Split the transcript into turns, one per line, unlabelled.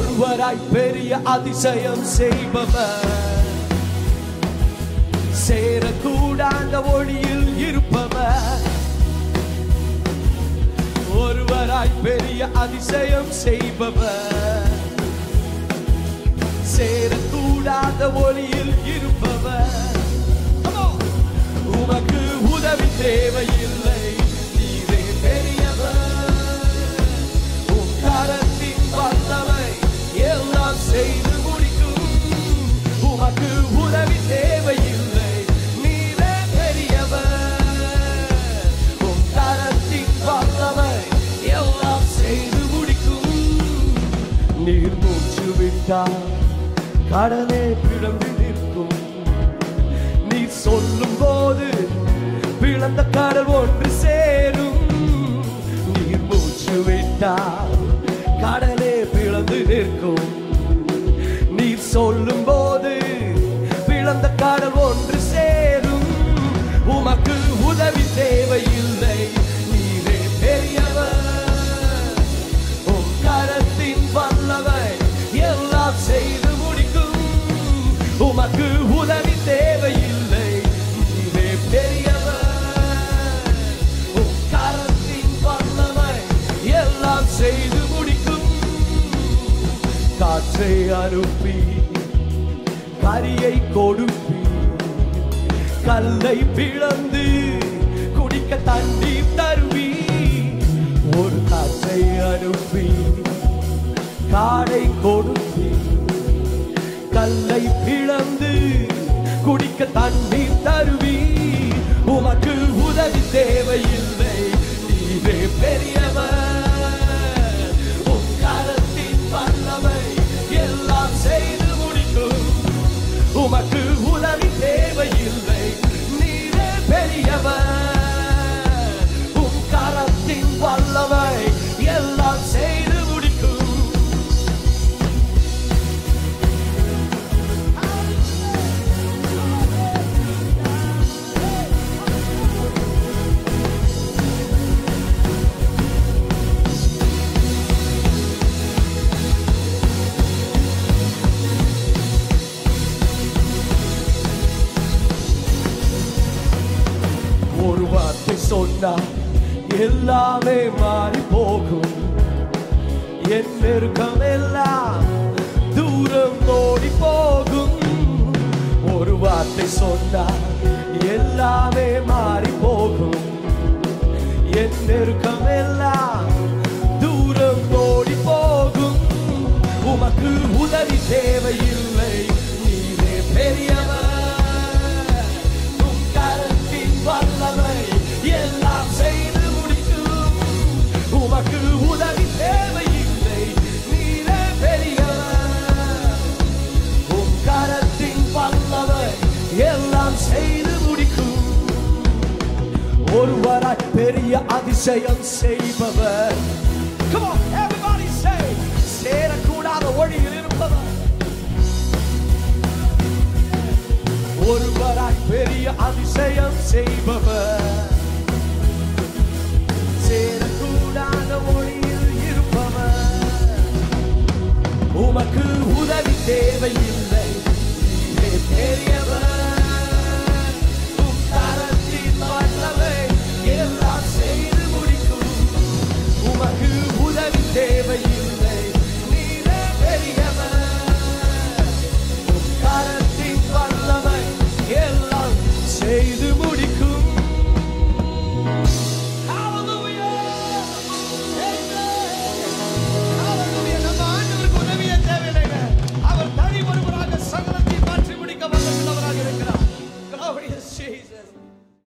ஒருவராய் பெரிய அதிசயம் செய்பவர், சேரக்கூடாத ஒளியில் இருப்பவர். ஒருவராய் பெரிய அதிசயம் செய்பவர், சேரக்கூடாத ஒளியில் இருப்பவர். உமக்கு உதவி தேவையில்லை, நீரே பெரியவர். உம் கரத்தின் வல்லமை எல்லாம் செய்து முடிக்கும். உமக்கு உதவி தேவையில்லை, நீரே பெரியவர். உம் கரத்தின் வல்லமை எல்லாம் செய்து முடிக்கும். நீர் மூச்சு விட்டால் கடலே பிளந்து நிற்கும். நீ சொல்லும் போது பிளந்த கடல் ஒன்று சேரும். நீர் மூச்சு விட்டால் கடலே பிளந்து நிற்கும். நீ சொல்லும் போது பிளந்த கடல் ஒன்று சேரும். உமக்கு உதவி தேவையில்லை, நீரே பெரியவர். உம் கரத்தின் வல்லமை எல்லாம் செய்து முடிக்கும். உமக்கு உதவி தேவையில்லை, நீரே பெரியவர். உம் கரத்தின் வல்லமை எல்லாம் செய்து முடிக்கும். காற்றை அனுப்பி கரியை கொடுப்பி, கல்லை பிளந்து குடிக்க தண்ணீர் தருவி. ஒரு காற்றை அனுப்பி காடை கொடுப்பி, கல்லை பிளந்து குடிக்க தண்ணீர் தருவி. உமக்கு உதவி தேவையில்லை, நீரே பெரியவர். உம் கரத்தின் வல்லமை எல்லாம் செய்து முடிக்கும். உமக்கு உதவி தேவையில்லை, நீரே பெரியவர். உம் கரத்தின் வல்லமை எல்லாம் செய்து முடிக்கும். ஒரு வார்த்தை சொன்னா எல்லாமே மாறி போகும். என் நெருக்கம் எல்லாம் தூரம் ஓடி போகும். ஒரு வார்த்தை சொன்னா எல்லாமே மாறி போகும். என் நெருக்கம் எல்லாம் தூரம் ஓடி போகும். உமக்கு உதவி தேவையில்லை, நீரே பெரியவர். உம் கரத்தின் வல்லமை எல்லாம் செய்து முடிக்கும். உமக்கு உதவி தேவையில்லை, நீரே பெரியவர். உம் கரத்தின் வல்லமை எல்லாம் செய்து முடிக்கும். ஒருவராய் பெரிய அதிசயம் செய்பவர். Come on, everybody say, சேரக்கூடாத ஒளியில் இருப்பவர். ஒருவராய் பெரிய அதிசயம் செய்பவர், சேரக்கூடாத ஒளியில் இருப்பவர். உமக்கு உதவி தேவையில்லை,